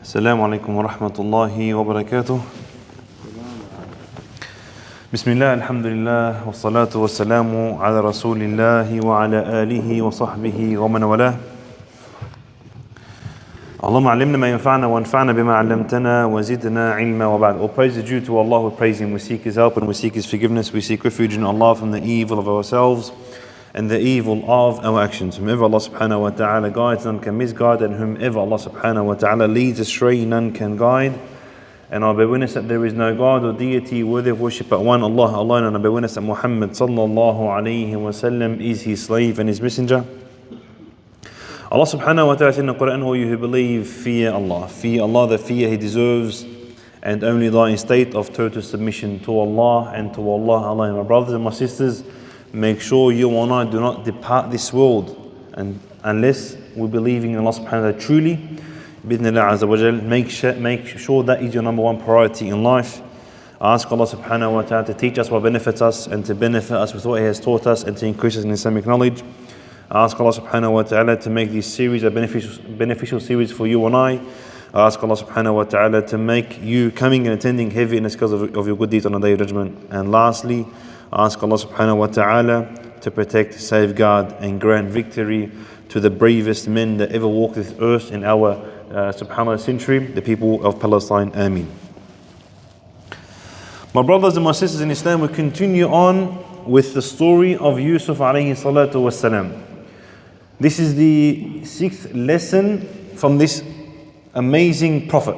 السلام عليكم ورحمة الله وبركاته. بسم الله الحمد لله والصلاة والسلام على رسول الله وعلى آله وصحبه ومن والاه. اللهم علمنا ما ينفعنا وانفعنا بما علمتنا وزدنا علما وبعد. All praise is due to Allah, we praise Him, we seek His help and we seek His forgiveness, we seek refuge in Allah from the evil of ourselves and the evil of our actions. Whomever Allah subhanahu wa ta'ala guides, none can misguide, and whomever Allah subhanahu wa ta'ala leads astray, none can guide. And I bear witness that there is no God or deity worthy of worship but one, Allah alone, and I bear witness that Muhammad sallallahu alayhi wa sallam is His slave and His messenger. Allah subhanahu wa ta'ala said in the Quran, all you who believe, fear Allah. Fear Allah, the fear He deserves, and only lie in state of total submission to Allah and to Allah alone. My brothers and my sisters, make sure you and I do not depart this world and unless we're believing in Allah subhanahu wa ta'ala truly. Bidnillah azza wa jal, make sure that is your number one priority in life. Ask Allah subhanahu wa ta'ala to teach us what benefits us and to benefit us with what He has taught us and to increase us in Islamic knowledge. Ask Allah subhanahu wa ta'ala to make this series a beneficial series for you and I. Ask Allah subhanahu wa ta'ala to make you coming and attending heavy in the scales of your good deeds on the day of judgment. And lastly, ask Allah subhanahu wa ta'ala to protect, safeguard and grant victory to the bravest men that ever walked this earth in our subhanAllah century, the people of Palestine. Ameen. My brothers and my sisters in Islam, we continue on with the story of Yusuf alayhi salatu wasalam. This is the 6th lesson from this amazing prophet.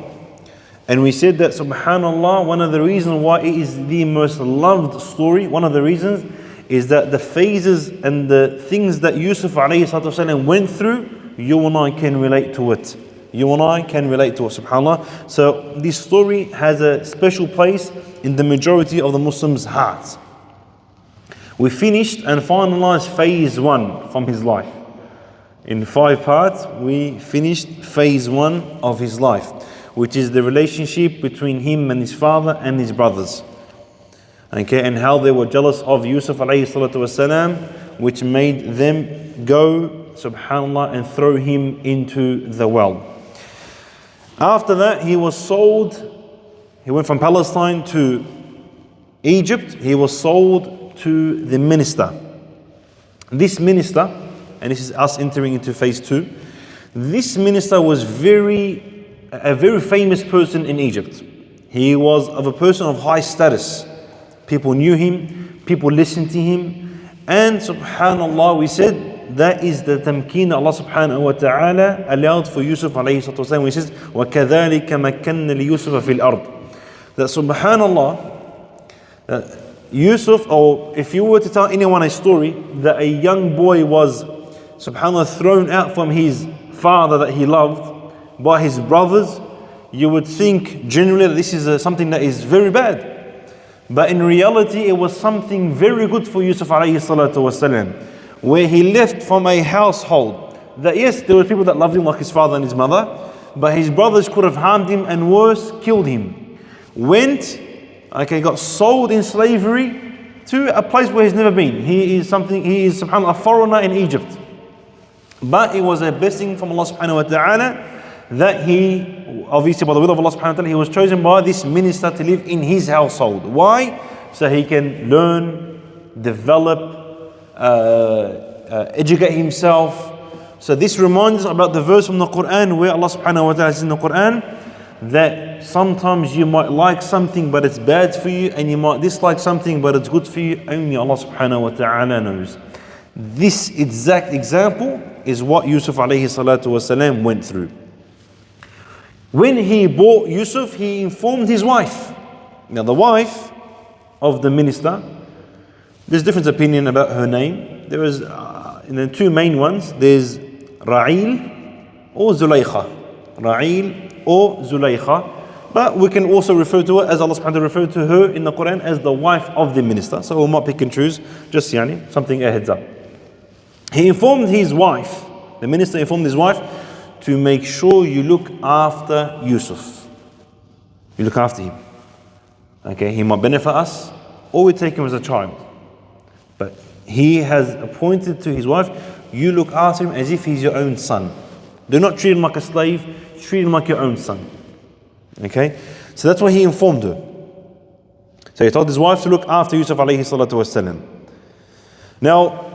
And we said that subhanAllah, one of the reasons why it is the most loved story, one of the reasons is that the phases and the things that Yusuf alayhi salatu wasalam went through, you and I can relate to it. You and I can relate to it, subhanAllah. So this story has a special place in the majority of the Muslims' hearts. We finished and finalized phase 1 from his life. In 5 parts, we finished phase 1 of his life, which is the relationship between him and his father and his brothers. Okay, and how they were jealous of Yusuf alayhi salatu wasalam, which made them go, subhanAllah, and throw him into the well. After that, he was sold. He went from Palestine to Egypt. He was sold to the minister. This minister, and this is us entering into phase 2, this minister was a very famous person in Egypt. He was of a person of high status. People knew him, people listened to him, and subhanAllah, we said that is the tamkeen Allah subhanahu wa ta'ala allowed for Yusuf alayhi salatu wasalam. He says, وَكَذَلِكَ مَكَّنَّ لِيُوسُفَ فِي الْأَرْضِ. That subhanAllah, Yusuf, or if you were to tell anyone a story that a young boy was subhanAllah thrown out from his father that he loved by his brothers, you would think generally that this is something that is very bad. But in reality, it was something very good for Yusuf alayhi salatu wasalam, where he left from a household that, yes, there were people that loved him like his father and his mother, but his brothers could have harmed him and worse, killed him. Got sold in slavery to a place where he's never been. He is subhanAllah, a foreigner in Egypt. But it was a blessing from Allah subhanahu wa ta'ala that he, obviously by the will of Allah subhanahu wa ta'ala, he was chosen by this minister to live in his household. Why? So he can learn, develop, educate himself. So this reminds us about the verse from the Quran where Allah subhanahu wa ta'ala says in the Quran that sometimes you might like something but it's bad for you, and you might dislike something but it's good for you. Only Allah subhanahu wa ta'ala knows. This exact example is what Yusuf alayhi salatu wasalam went through. When he bought Yusuf, he informed his wife. Now the wife of the minister, there's different opinion about her name. There is the 2 main ones. There's Ra'il or Zulaykha. Ra'il or Zulaykha. But we can also refer to her, as Allah subhanahu wa ta'ala referred to her in the Quran, as the wife of the minister. So we might pick and choose, just something a heads up. He informed his wife, the minister informed his wife, to make sure you look after Yusuf. You look after him. Okay, he might benefit us, or we take him as a child. But he has appointed to his wife, you look after him as if he's your own son. Do not treat him like a slave, treat him like your own son. Okay? So that's why he informed her. So he told his wife to look after Yusuf alayhi salatu wasalam. Now,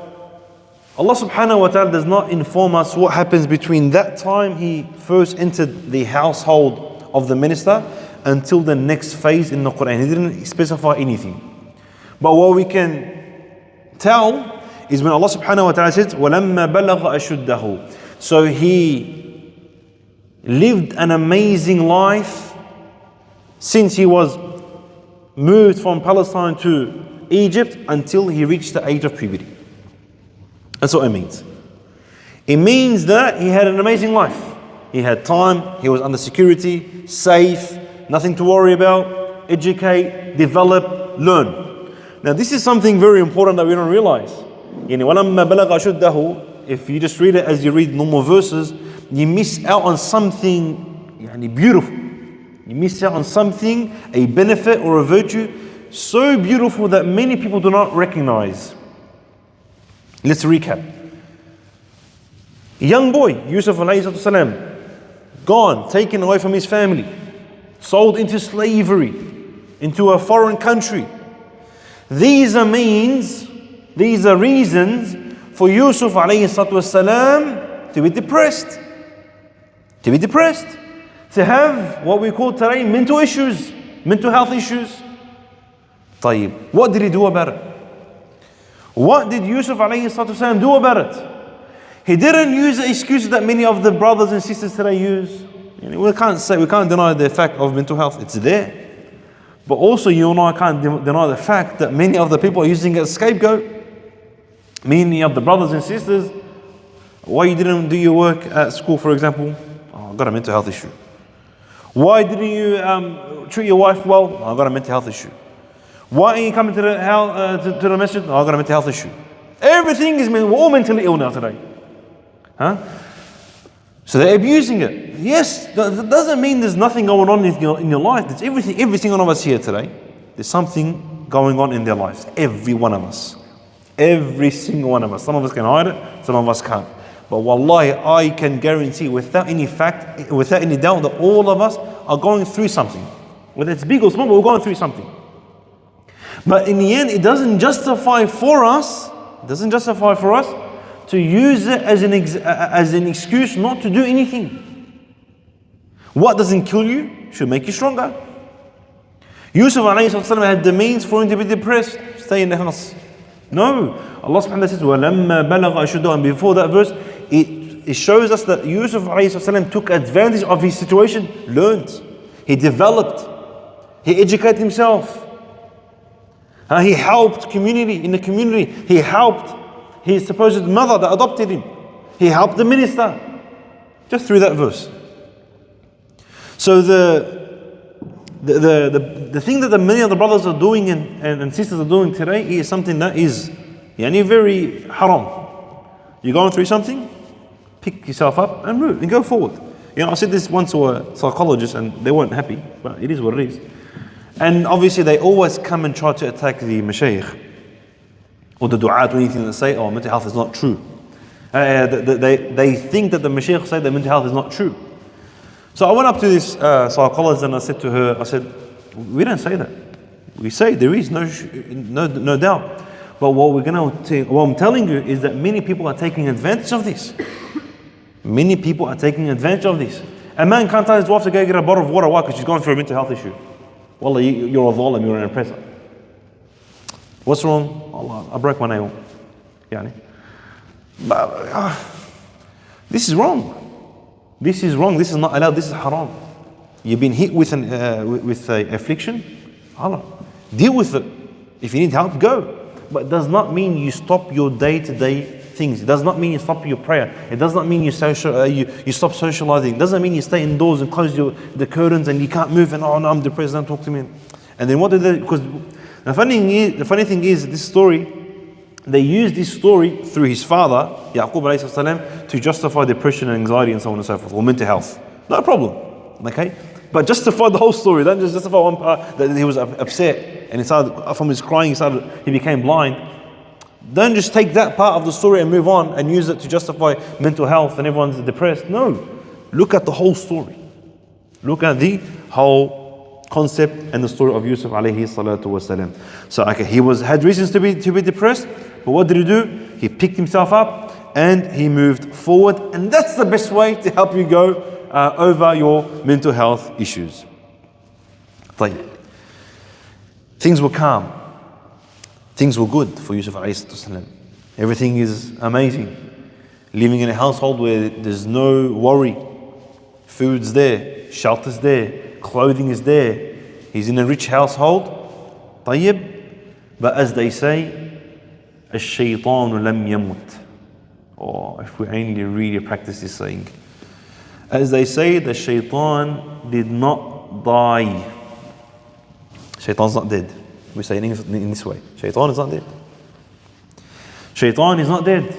Allah subhanahu wa ta'ala does not inform us what happens between that time he first entered the household of the minister until the next phase in the Quran. He didn't specify anything. But what we can tell is when Allah subhanahu wa ta'ala says, وَلَمَّا بَلَغَ أَشُدَّهُ. So he lived an amazing life since he was moved from Palestine to Egypt until he reached the age of puberty. That's what it means. It means that he had an amazing life. He had time, he was under security, safe, nothing to worry about, educate, develop, learn. Now this is something very important that we don't realize. If you just read it as you read normal verses, you miss out on something beautiful. You miss out on something, a benefit or a virtue so beautiful that many people do not recognize. Let's recap. A young boy, Yusuf alayhi salam, gone, taken away from his family, sold into slavery, into a foreign country. These are reasons for Yusuf alayhi salam to be depressed. To be depressed. To have what we call today mental issues, mental health issues. طيب, what did he do about it? What did Yusuf alayhi salam do about it? He didn't use the excuses that many of the brothers and sisters today use. We can't deny the fact of mental health, it's there. But also you and I can't deny the fact that many of the people are using it as a scapegoat. Many of the brothers and sisters, why you didn't do your work at school, for example? Oh, I've got a mental health issue. Why didn't you treat your wife well? Oh, I've got a mental health issue. Why are you coming to the house, to the masjid? Oh, I've got a mental health issue. Everything is, we're all mentally ill now today. Huh? So they're abusing it. Yes, that doesn't mean there's nothing going on in your life. There's every single one of us here today. There's something going on in their lives. Every one of us. Every single one of us. Some of us can hide it, some of us can't. But wallahi, I can guarantee without any doubt that all of us are going through something. Whether it's big or small, but we're going through something. But in the end, it doesn't justify for us to use it as an excuse not to do anything. What doesn't kill you should make you stronger. Yusuf alayhi salam had the means for him to be depressed, stay in the house. No, Allah subhanahu wa ta'ala says, وَلَمَّا بَلَغَ أَشُدَّهُ. And before that verse, it shows us that Yusuf alayhi salam took advantage of his situation, learned, he developed, he educated himself. He helped in the community. He helped his supposed mother that adopted him. He helped the minister. Just through that verse. So the thing that many of the brothers are doing and sisters are doing today is something that is very haram. You're going through something, pick yourself up and move and go forward. I said this once to a psychologist and they weren't happy, but it is what it is. And obviously they always come and try to attack the mashayikh or the du'at or anything that say, oh, mental health is not true. They think that the mashayikh say that mental health is not true. So I went up to this psychologist and I said to her, we don't say that. We say there is no doubt. But what I'm telling you is that many people are taking advantage of this. Many people are taking advantage of this. A man can't tell his wife to go get a bottle of water. Why? Because she's going through a mental health issue. Wallah, you're a zalim, you're an oppressor. What's wrong? Allah, I broke my nail. This is wrong. This is wrong. This is not allowed. This is haram. You've been hit with an affliction. Allah, deal with it. If you need help, go. But it does not mean you stop your day-to-day things. It does not mean you stop your prayer. It does not mean you stop socializing. It doesn't mean you stay indoors and close the curtains and you can't move and oh no, I'm depressed, don't talk to me. And then what did they? Because the funny thing is this story, they used this story through his father, Yaqub alayhi salam, to justify depression and anxiety and so on and so forth, or mental health. No problem. Okay? But justify the whole story. Don't just justify one part that he was upset and from his crying he became blind. Don't just take that part of the story and move on and use it to justify mental health and everyone's depressed. No. Look at the whole story. Look at the whole concept and the story of Yusuf alayhi salatu wasalam. So okay, he had reasons to be depressed, but what did he do? He picked himself up and he moved forward, and that's the best way to help you go over your mental health issues. طيب. Things were calm. Things were good for Yusuf A.S. Everything is amazing. Living in a household where there's no worry. Food's there, shelter's there, clothing is there. He's in a rich household. طيب. But as they say, الشيطان لم يمت. Or if we only really practice this saying. As they say, the shaitan did not die. Shaitan's not dead. We say in this way. Shaitan is not dead. Shaitan is not dead.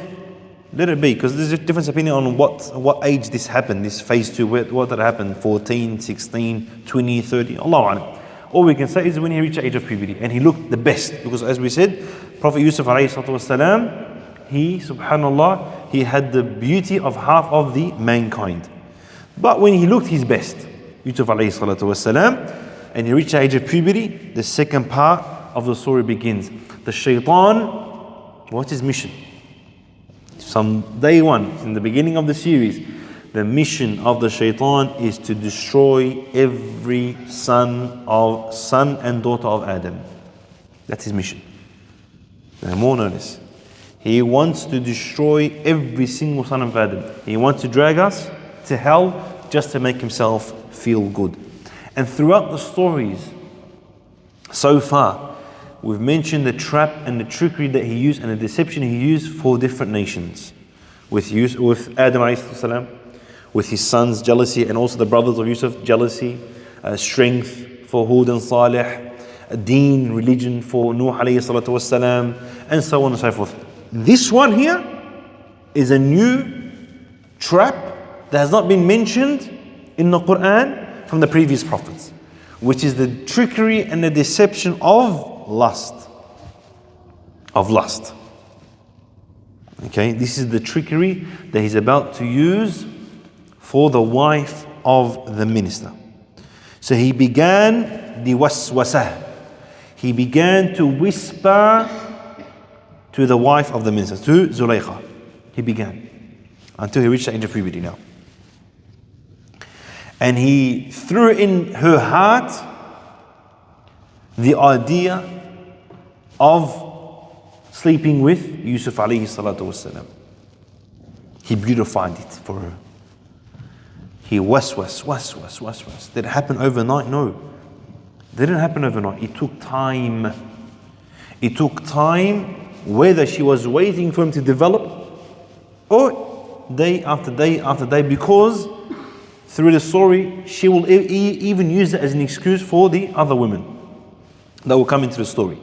Let it be, because there's a different opinion on what age this happened, this phase 2, what did happen, 14, 16, 20, 30, Allahu Alam. All we can say is when he reached the age of puberty, and he looked the best, because as we said, Prophet Yusuf والسلام, he, subhanallah, he had the beauty of half of the mankind. But when he looked his best, Yusuf والسلام, and he reached the age of puberty, the second part of the story begins. The shaitan, what's his mission? From day one, in the beginning of the series, the mission of the shaitan is to destroy every son and daughter of Adam. That's his mission. No more, no less. He wants to destroy every single son of Adam. He wants to drag us to hell just to make himself feel good. And throughout the stories, so far, we've mentioned the trap and the trickery that he used and the deception he used for different nations. With Adam alayhi, with his sons, jealousy, and also the brothers of Yusuf, jealousy, strength for Hud and Salih, deen, religion for Nuh alayhi salatu wasalam, and so on and so forth. This one here is a new trap that has not been mentioned in the Quran from the previous prophets, which is the trickery and the deception of lust. Okay, this is the trickery that he's about to use for the wife of the minister. So he began the waswasah. He began to whisper to the wife of the minister, to Zulaykha. He began until he reached the age of puberty now. And he threw in her heart the idea of sleeping with Yusuf alayhi salatu wasalam. He beautified it for her. He was. Did it happen overnight? No. It didn't happen overnight. It took time. It took time, whether she was waiting for him to develop or day after day after day, because through the story, she will even use it as an excuse for the other women that will come into the story.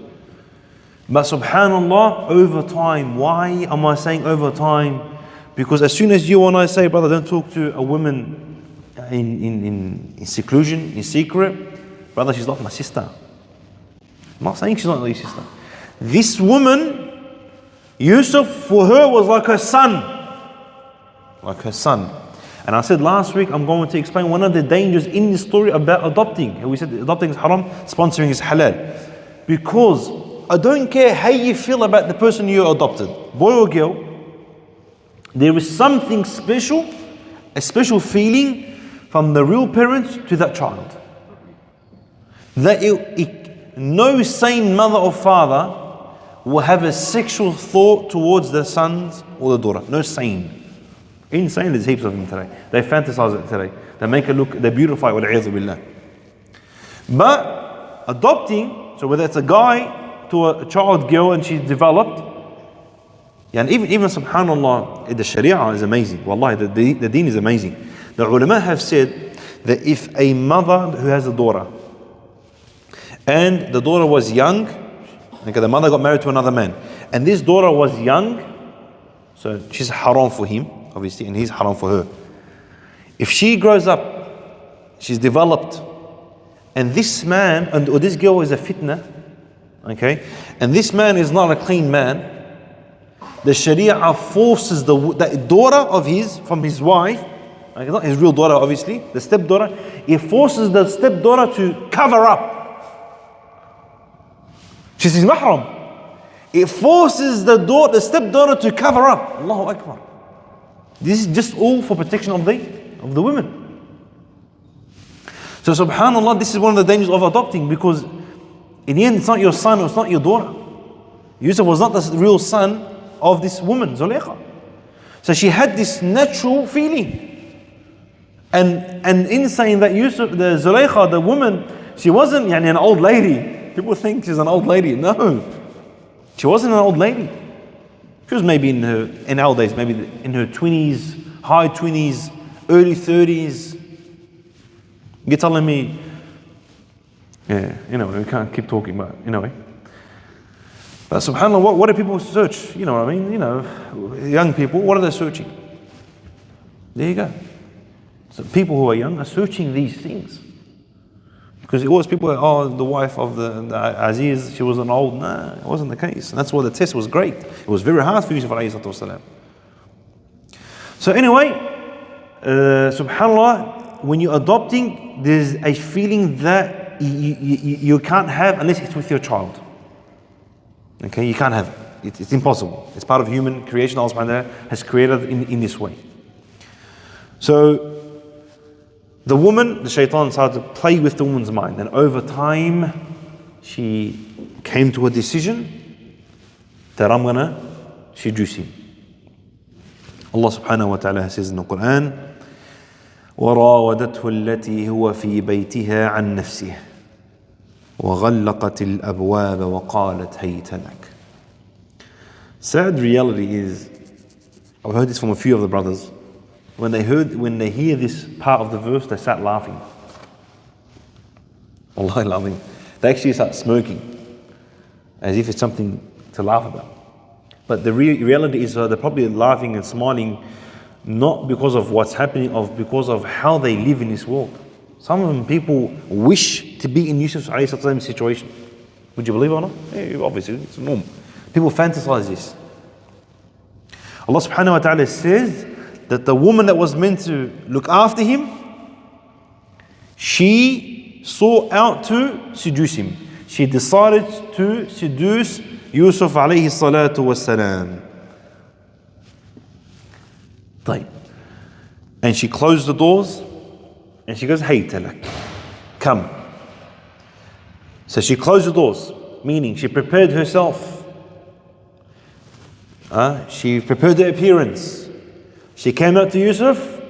But subhanallah, over time, why am I saying over time? Because as soon as you and I say, brother, don't talk to a woman in seclusion, in secret, brother, she's not my sister. I'm not saying she's not your sister. This woman, Yusuf, for her was like her son. Like her son. And I said last week, I'm going to explain one of the dangers in this story about adopting. We said adopting is haram, sponsoring is halal. Because I don't care how you feel about the person you adopted, boy or girl, there is something special, a special feeling from the real parents to that child. That no sane mother or father will have a sexual thought towards their sons or the daughter. No sane. Insane, there's heaps of them today. They fantasize it today. They make it look, they beautify it, wal-'iyadhu billah. But adopting, so whether it's a guy to a child girl and she's developed, and even subhanallah, the sharia is amazing. Wallahi, the deen is amazing. The ulama have said that if a mother who has a daughter, and the daughter was young, okay, the mother got married to another man, and this daughter was young, so she's haram for him, obviously, and he's haram for her. If she grows up, she's developed, and this man, or this girl is a fitna, okay, and this man is not a clean man, the Sharia forces the daughter of his, from his wife, Like, not his real daughter, obviously, the stepdaughter. He forces the stepdaughter to cover up. She's his mahram. It forces the stepdaughter to cover up. Allahu Akbar. This is just all for protection of the women. So subhanAllah, this is one of the dangers of adopting, because in the end it's not your son or it's not your daughter. Yusuf was not the real son of this woman, Zulaykha. So she had this natural feeling. And in saying that Yusuf, the Zulaykha, the woman, she wasn't an old lady. People think she's an old lady. No. She wasn't an old lady. She was maybe in our days, maybe in her 20s, high 20s, early 30s. You're telling me, we can't keep talking about it, anyway. But subhanAllah, what do people search? You know what I mean? Young people, what are they searching? There you go. So people who are young are searching these things. Because it was people, the wife of the Aziz, she wasn't old. Nah, it wasn't the case. And that's why the test was great. It was very hard for Yusuf A.S. So anyway, subhanAllah, when you're adopting, there's a feeling that you can't have unless it's with your child. Okay, you can't have it. It's impossible. It's part of human creation. Allah subhanahu wa ta'ala has created in this way. So the woman, the Shaytaan started to play with the woman's mind, and over time she came to a decision that I'm gonna seduce him. Allah subhanahu wa ta'ala says in the Quran, وراودته التي هو في بيتها عن نفسه وغلقت الأبواب وقالت هيت لك. Sad reality is, I've heard this from a few of the brothers, when they hear this part of the verse, they start laughing. Wallahi laughing. They actually start smirking, as if it's something to laugh about. But the reality is they're probably laughing and smiling not because of what's happening, because of how they live in this world. Some of them, people wish to be in Yusuf's situation. Would you believe it or not? Yeah, obviously, it's normal. People fantasize this. Allah subhanahu wa ta'ala says that the woman that was meant to look after him, she sought out to seduce him. She decided to seduce Yusuf alayhi salatu wassalam. And she closed the doors and she goes, hey talak, come. So she closed the doors, meaning she prepared herself. She prepared her appearance. She came out to Yusuf.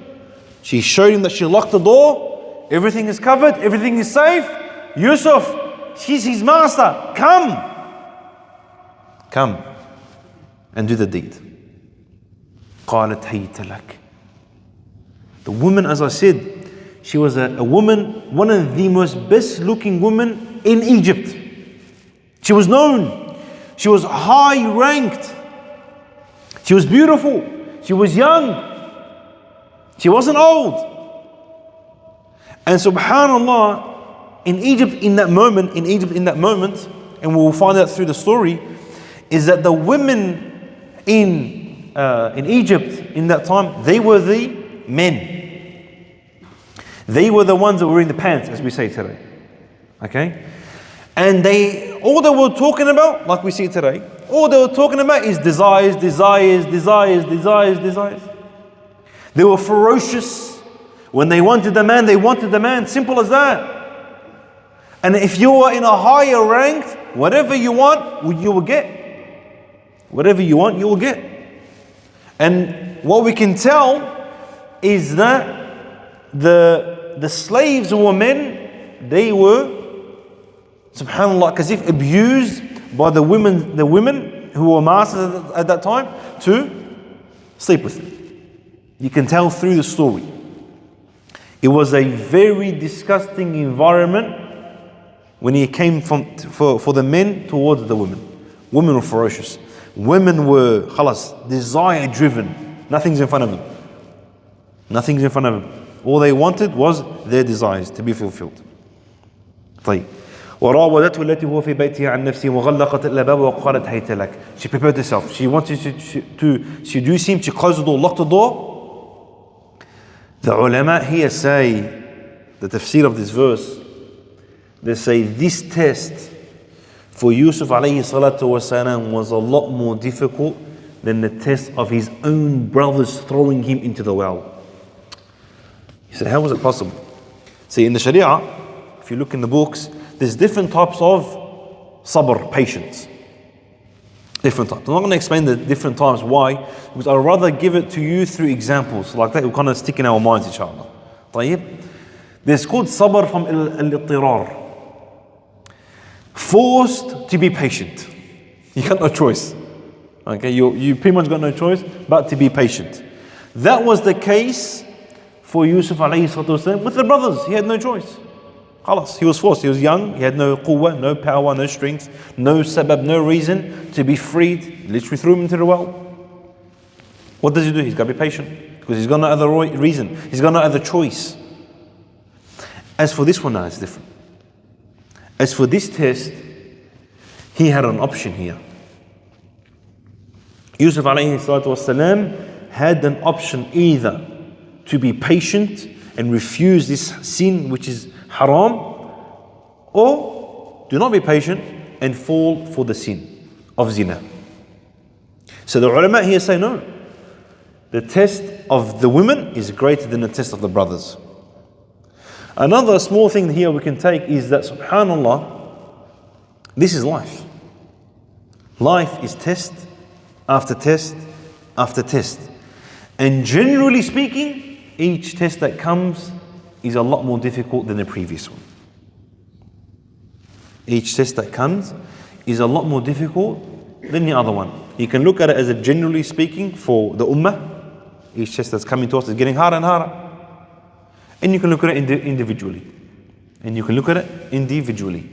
She showed him that she locked the door. Everything is covered. Everything is safe. Yusuf, she's his master. Come and do the deed. قالت هيت لك. The woman, as I said, she was a woman, one of the most best looking women in Egypt. She was known. She was high ranked. She was beautiful. She was young. She wasn't old. And subhanAllah, in Egypt in that moment, and we'll find out through the story, is that the women in Egypt in that time, they were the men. They were the ones that were in the pants, as we say today. Okay? And all they were talking about, like we see today, all they were talking about is desires. They were ferocious. When they wanted the man, simple as that. And if you were in a higher rank, whatever you want, you will get. Whatever you want, you will get. And what we can tell is that the slaves who were men, they were, subhanAllah, as if abused by the women who were masters at that time to sleep with them. You can tell through the story. It was a very disgusting environment when it came for the men towards the women. Women were ferocious. Women were desire driven. Nothing's in front of them. All they wanted was their desires to be fulfilled. طيب. وراودته التي هو في بيتها عن نفسه وغلقت الأبواب وقالت هيت لك. She prepared herself. She wanted to seduce him. She closed the door, locked the door. The ulama here say, the tafsir of this verse, they say this test for Yusuf alayhi salatu wasalam was a lot more difficult than the test of his own brothers throwing him into the well. He said, how was it possible? See, in the Sharia, if you look in the books, there's different types of sabr, patience. Different types. I'm not going to explain the different types. Why? Because I'd rather give it to you through examples. Like that will kind of stick in our minds, inshallah. طيب. There's called sabr from al-ittirar. Forced to be patient. You got no choice. Okay, you pretty much got no choice but to be patient. That was the case for Yusuf alayhi salatu wasalam with the brothers. He had no choice. Khalas, he was forced. He was young. He had no quwwah, no power, no strength, no sabab, no reason to be freed. Literally threw him into the well. What does he do? He's got to be patient because he's got no other reason. He's got no other choice. As for this one now, it's different. As for this test, he had an option here. Yusuf alayhi salatu wasalam had an option either to be patient and refuse this sin which is haram, or do not be patient and fall for the sin of zina. So the ulama here say no. The test of the women is greater than the test of the brothers. Another small thing here we can take is that, subhanallah, this is life. Life is test after test after test. And generally speaking, each test that comes is a lot more difficult than the previous one. Each test that comes is a lot more difficult than the other one. You can look at it as a generally speaking for the ummah. Each test that's coming to us is getting harder and harder. And you can look at it individually. And you can look at it individually.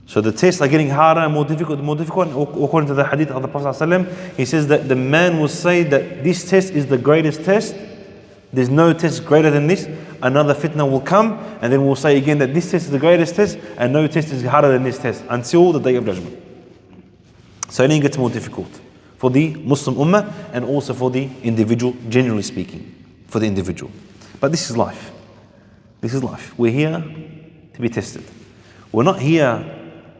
So the tests are getting harder and more difficult. According to the hadith of the Prophet ﷺ, he says that the man will say that this test is the greatest test. There's no test greater than this. Another fitna will come, and then we'll say again that this test is the greatest test, and no test is harder than this test until the day of judgment. So it gets more difficult for the Muslim ummah and also for the individual, generally speaking, for the individual. But this is life. This is life. We're here to be tested. We're not here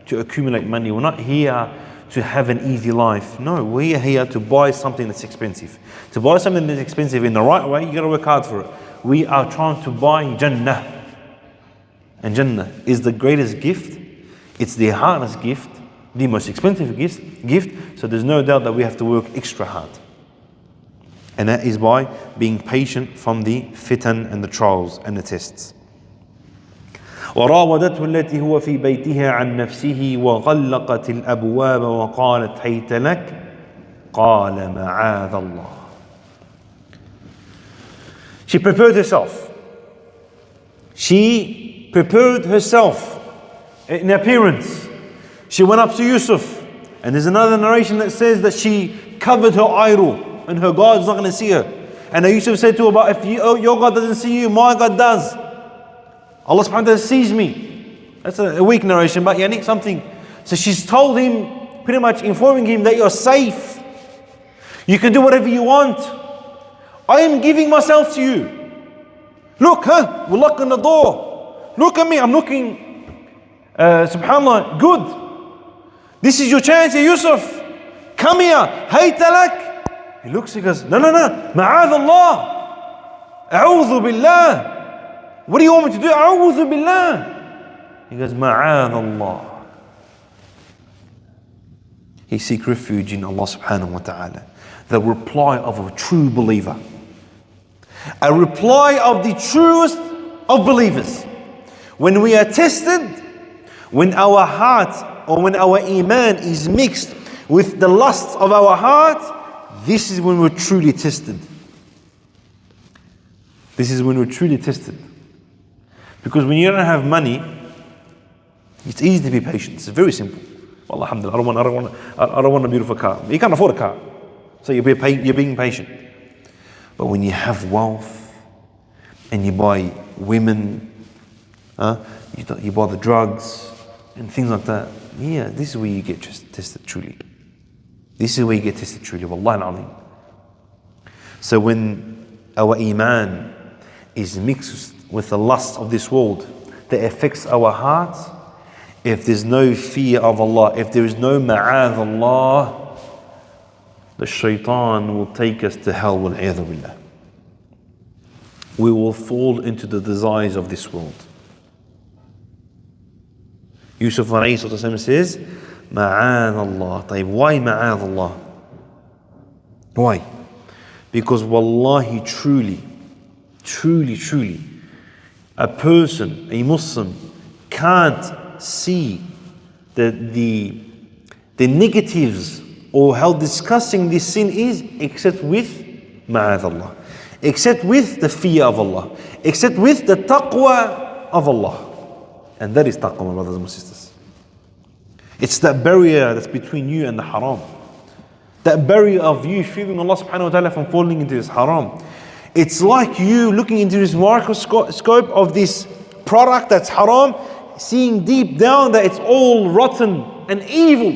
to accumulate money. We're not here to have an easy life. No, we're here to buy something that's expensive. To buy something that's expensive in the right way, you got to work hard for it. We are trying to buy Jannah. And Jannah is the greatest gift. It's the hardest gift, the most expensive gift. So there's no doubt that we have to work extra hard. And that is by being patient from the fitan and the trials and the tests. وراودته التي هو في بيتها عن نفسه وغلقت الأبواب وقالت هيت لك قال معاذ الله. She prepared herself. She prepared herself in appearance. She went up to Yusuf. And there's another narration that says that she covered her idol and her God is not going to see her. And Yusuf said to her, but if your God doesn't see you, my God does. Allah subhanahu wa ta'ala sees me. That's a weak narration, but something. So she's told him, pretty much informing him that you're safe. You can do whatever you want. I am giving myself to you. Look, we're locking the door. Look at me, I'm looking, subhanAllah, good. This is your chance, Yusuf. Come here, hayta lak. He looks, he goes, no, ma'adh Allah. A'udhu billah. What do you want me to do? A'udhu billah. He goes, ma'adh Allah. He seeks refuge in Allah subhanahu wa ta'ala. The reply of a true believer. A reply of the truest of believers. When we are tested, when our heart or when our iman is mixed with the lusts of our heart, this is when we're truly tested. This is when we're truly tested. Because when you don't have money, it's easy to be patient. It's very simple. Well, alhamdulillah, I don't want a beautiful car. You can't afford a car. So you're being patient. But when you have wealth and you buy women, you buy the drugs and things like that, this is where you get tested truly. This is where you get tested truly. Wallahi al-azim. So when our iman is mixed with the lust of this world that affects our hearts, if there's no fear of Allah, if there is no ma'adh Allah, the shaitan will take us to hell wal-'iyadhu billah. We will fall into the desires of this world. Yusuf A.S. says, ma'adh Allah. Why ma'adh Allah? Why? Because wallahi, truly, a person, a Muslim, can't see the negatives or how disgusting this sin is except with ma'adh Allah, except with the fear of Allah, except with the taqwa of Allah. And that is taqwa, my brothers and my sisters. It's that barrier that's between you and the haram. That barrier of you fearing Allah subhanahu wa ta'ala from falling into this haram. It's like you looking into this microscope of this product that's haram, seeing deep down that it's all rotten and evil.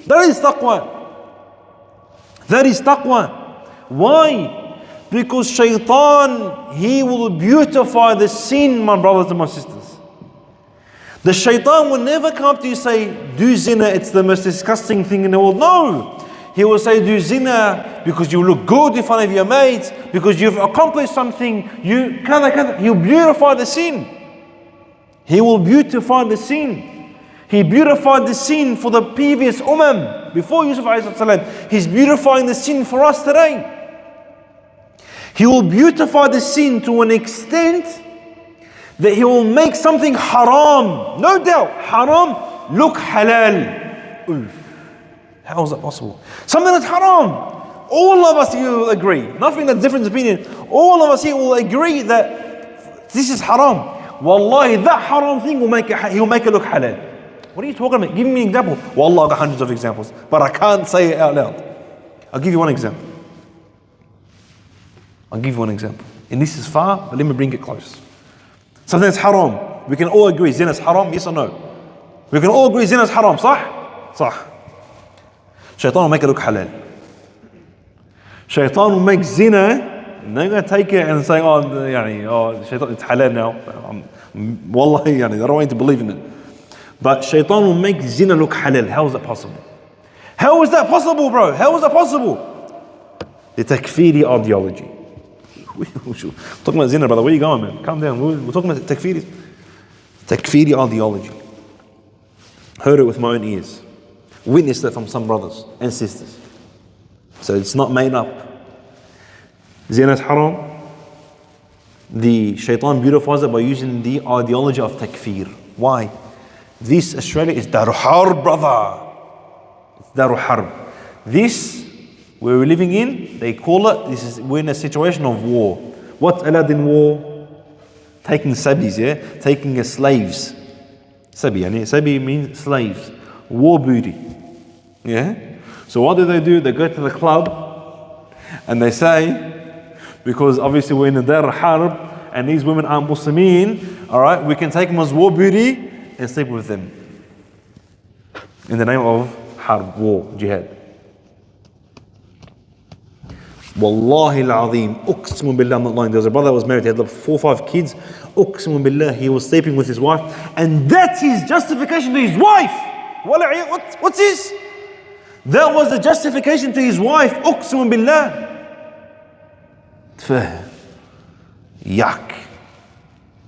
That is taqwa. That is taqwa. Why? Because shaitan, he will beautify the sin, my brothers and my sisters. The shaitan will never come to you and say, do zina, it's the most disgusting thing in the world. No. He will say, do zina because you look good in front of your mates, because you've accomplished something. He'll beautify the sin. He will beautify the sin. He beautified the sin for the previous before Yusuf A.S. He's beautifying the sin for us today. He will beautify the sin to an extent that he will make something haram, no doubt, haram, look halal. Oof. How is that possible? Something that's haram. All of us here will agree. Nothing that's different opinion. All of us here will agree that this is haram. Wallahi, that haram thing he'll make it look halal. What are you talking about? Give me an example. Wallah, I've got hundreds of examples, but I can't say it out loud. I'll give you one example. And this is far, but let me bring it close. Something that's haram. We can all agree zina is haram, yes or no? We can all agree zina is haram, صح? صح. Shaitan will make it look halal. Shaitan will make zina, and they're going to take it and say, shaitan, it's halal now. Wallahi, I don't want you to believe in it. But shaitan will make zina look halal. How is that possible? How is that possible, bro? How is that possible? The takfiri ideology. We're talking about zina, brother. Where you going, man? Calm down. We're talking about takfiri. Takfiri ideology. Heard it with my own ears. Witnessed it from some brothers and sisters. So it's not made up. Zina is haram. The shaitan beautifies it by using the ideology of takfir. Why? This Australia is Daru Harb, brother. It's Daru Harb. This, where we're living in, they call it, we're in a situation of war. What's allowed in war? Taking sabis, yeah? Taking slaves. Sabi means slaves. War booty. Yeah? So what do? They go to the club and they say, because obviously we're in the Dar Harb and these women aren't Muslimin, alright, we can take them as war booty and sleep with them. In the name of Harb, war, jihad. Wallahi al-azim, uqsimu billah, I'm not lying. There was a brother that was married, he had like 4 or 5 kids. Uqsimu billah, he was sleeping with his wife, and that's his justification to his wife. What's this? That was the justification to his wife. Uqsimu billah. Yuck.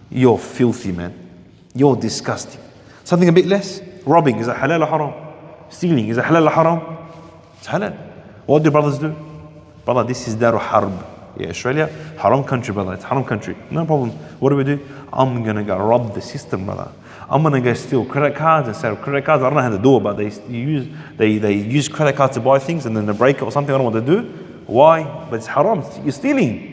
You're filthy, man. You're disgusting. Something a bit less. Robbing, is it halal or haram? Stealing, is it halal or haram? It's halal. What do brothers do? Brother, this is Daru Harb. Yeah, Australia, haram country, brother. It's haram country. No problem. What do? I'm gonna go rob the system, brother. I'm gonna go steal credit cards and sell credit cards. I don't know how to do it, but they use credit cards to buy things and then they break it or something. I don't know what to do. Why? But it's haram. You're stealing.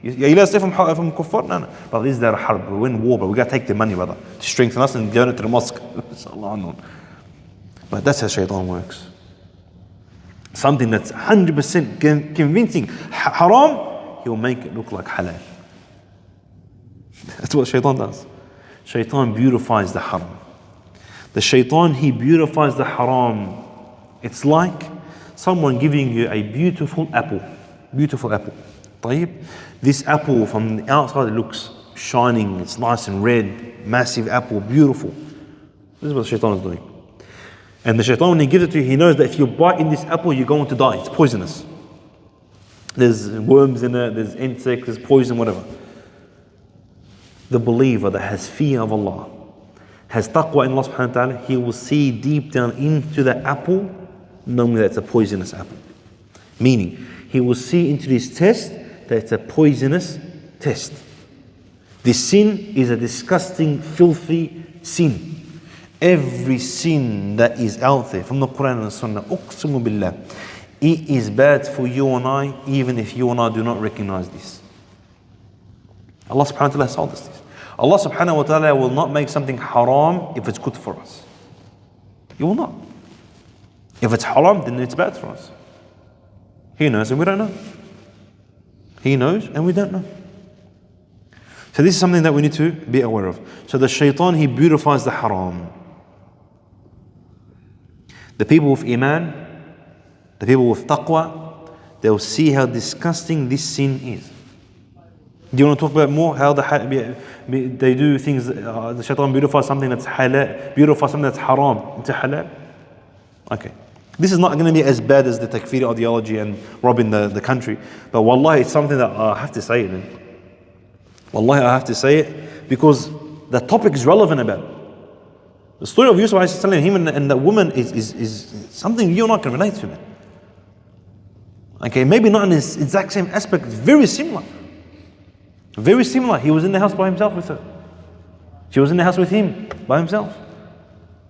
You let us stay from kuffar? No. But this is Daru Harb. We're in war, but we gotta take the money, brother, to strengthen us and donate to the mosque. But that's how shaitan works. Something that's 100% convincing haram, he'll make it look like halal. That's what shaitan does. Shaitan beautifies the haram. The shaitan, he beautifies the haram. It's like someone giving you a beautiful apple. Beautiful apple. طيب, this apple from the outside it looks shining, it's nice and red, massive apple, beautiful. This is what the shaitan is doing. And the shaitan, when he gives it to you, he knows that if you bite in this apple, you're going to die. It's poisonous. There's worms in it, there's insects, there's poison, whatever. The believer that has fear of Allah, has taqwa in Allah subhanahu wa ta'ala, he will see deep down into the apple, knowing that it's a poisonous apple. Meaning, he will see into this test that it's a poisonous test. This sin is a disgusting, filthy sin. Every sin that is out there from the Quran and Sunnah, uqsimu billah, it is bad for you and I, even if you and I do not recognize this. Allah subhanahu wa ta'ala has told us this. Allah subhanahu wa ta'ala will not make something haram if it's good for us. He will not. If it's haram, then it's bad for us. He knows and we don't know. He knows and we don't know. So this is something that we need to be aware of. So the shaitan, he beautifies the haram. The people with iman, the people with taqwa, they'll see how disgusting this sin is. Do you want to talk about more how they do things, the shaitan beautifies something that's halal, beautifies something that's haram into halal? Okay. This is not going to be as bad as the takfiri ideology and robbing the country. But wallahi, it's something that I have to say it, man. Wallahi, I have to say it because the topic is relevant about it. The story of Yusuf A.S, him and the woman is something you and I can relate to, man. Okay, maybe not in this exact same aspect, it's very similar. Very similar. He was in the house by himself with her. She was in the house with him by himself.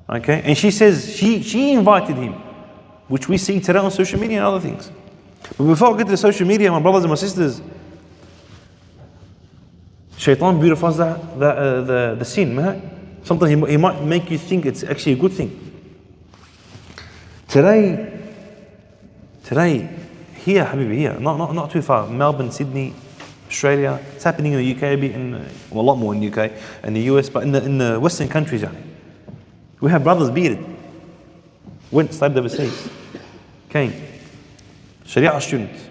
Okay, and she says she invited him, which we see today on social media and other things. But before I get to the social media, my brothers and my sisters, Shaytaan beautifies the sin, man. Sometimes he might make you think it's actually a good thing. Today, here, Habibi, here, not too far, Melbourne, Sydney, Australia, it's happening in the UK a bit, a lot more in the UK and the US, but in the Western countries, we have brothers bearded, went, studied overseas, came, Sharia students.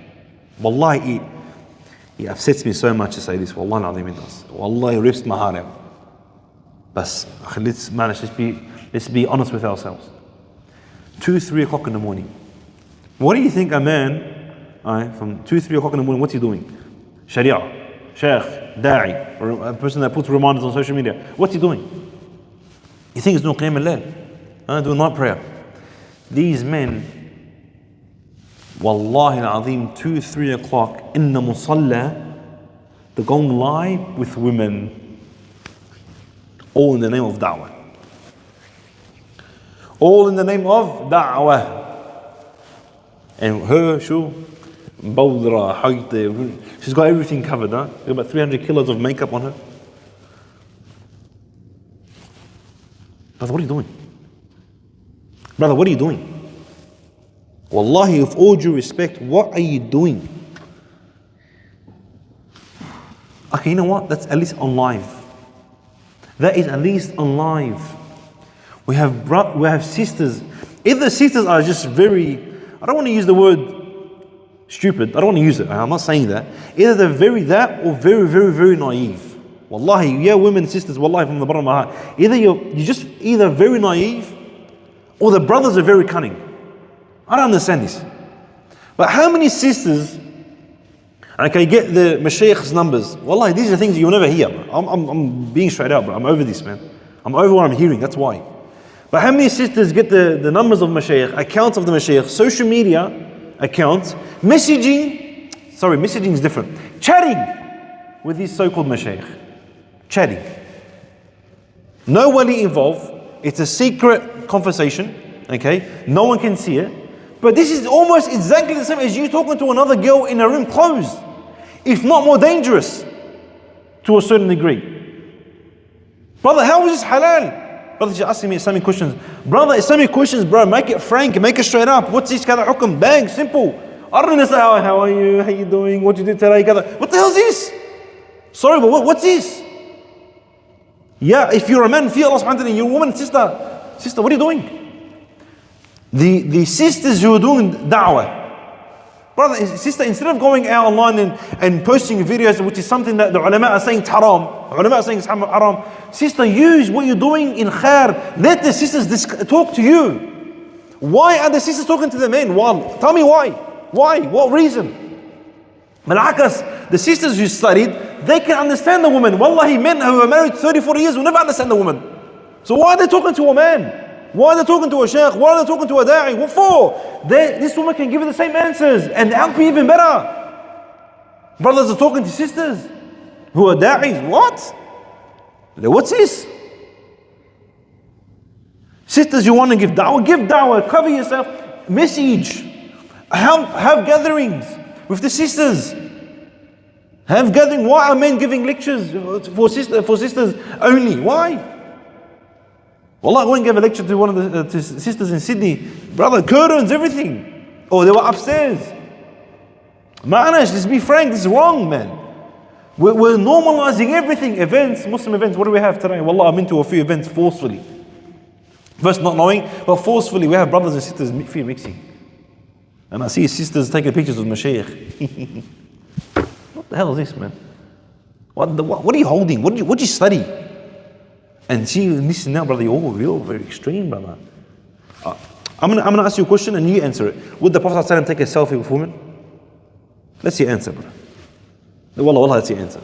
Wallahi, it upsets me so much to say this, Wallahi al-Azim it does. Wallahi, it rips my heart out. But let's be honest with ourselves. 2-3 o'clock in the morning. What do you think a man, from 2-3 o'clock in the morning, what's he doing? Sharia, Shaykh, Da'i, or a person that puts reminders on social media. What's he doing? You think he's doing Qiyam al-Layl, doing night prayer. These men, Wallahi al-Azim, 2-3 o'clock in the Musalla, they're going live with women, all in the name of da'wah. All in the name of da'wah. And her, bawdra, hayte, she's got everything covered, Got about 300 kilos of makeup on her. Brother, what are you doing? Brother, what are you doing? Wallahi, with all due respect, what are you doing? Okay, you know what? That's at least on live. That is at least on live. We have sisters. Either sisters are just very, I don't want to use the word stupid. I don't want to use it. I'm not saying that. Either they're very that or very, very, very naive. Wallahi, yeah, women, sisters, wallahi, from the bottom of my heart. Either you're just either very naive or the brothers are very cunning. I don't understand this. But how many sisters, okay, get the mashaykh's numbers. Wallahi, these are things you'll never hear, bro. I'm being straight out, bro. I'm over this, man. I'm over what I'm hearing, that's why. But how many sisters get the numbers of mashayikh, accounts of the mashayikh, social media accounts, messaging is different. Chatting with these so-called mashayikh. Chatting. No wali involved. It's a secret conversation, okay? No one can see it. But this is almost exactly the same as you talking to another girl in a room closed, if not more dangerous to a certain degree. Brother, how is this halal? Brother, you're asking me Islamic questions. Brother, Islamic questions, bro, make it frank, make it straight up. What's this kada hukum? Bang, simple. I don't understand how are you, how you doing, what you did today, kada. What the hell is this? Sorry, but what's this? Yeah, if you're a man, fear Allah subhanahu wa ta'ala, you're a woman, sister, what are you doing? The sisters who are doing da'wah, Brother, sister, instead of going out online and posting videos, which is something that the ulama are saying it's haram, ulama are saying it's haram, sister, use what you're doing in khair. Let the sisters talk to you. Why are the sisters talking to the men? Well, tell me why. Why? What reason? The sisters who studied, they can understand the woman. Wallahi, men who are married 30, 40 years will never understand the woman. So why are they talking to a man? Why are they talking to a sheikh? Why are they talking to a da'i? What for? This woman can give you the same answers and help you even better. Brothers are talking to sisters who are da'is. What? What's this? Sisters, you want to give da'wah, cover yourself, message, have gatherings with the sisters. Have gathering. Why are men giving lectures for sisters only? Why? Wallah, I went and gave a lecture to one of the sisters in Sydney. Brother, curtains, everything. Oh, they were upstairs. Ma'anash, let's be frank, this is wrong, man. We're normalizing everything. Events, Muslim events, what do we have today? Wallah, I've been to a few events forcefully. First not knowing, but forcefully, we have brothers and sisters mixing. And I see sisters taking pictures with Mashaykh. What the hell is this, man? What are you holding? What do you study? And see, listen now, brother, you're very extreme, brother. I'm gonna ask you a question and you answer it. Would the Prophet ﷺ take a selfie with women? Let's see your answer, brother. Wallah, let's see your answer.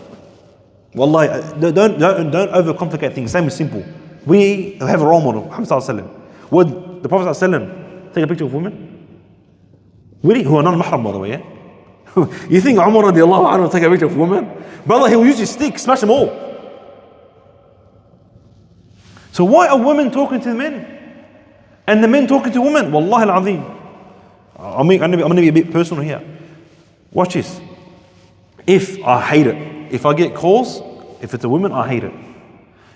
Wallahi, don't overcomplicate things. Same is simple. We have a role model, Muhammad ﷺ. Would the Prophet ﷺ take a picture of women? Really? Who are non-mahram, by the way, yeah? You think Umar radiallahu anhu will take a picture of women? Brother, he will use his stick, smash them all. So why are women talking to the men? And the men talking to women? Wallahi al-azim. I'm going to be a bit personal here. Watch this. If I hate it, if I get calls, if it's a woman, I hate it.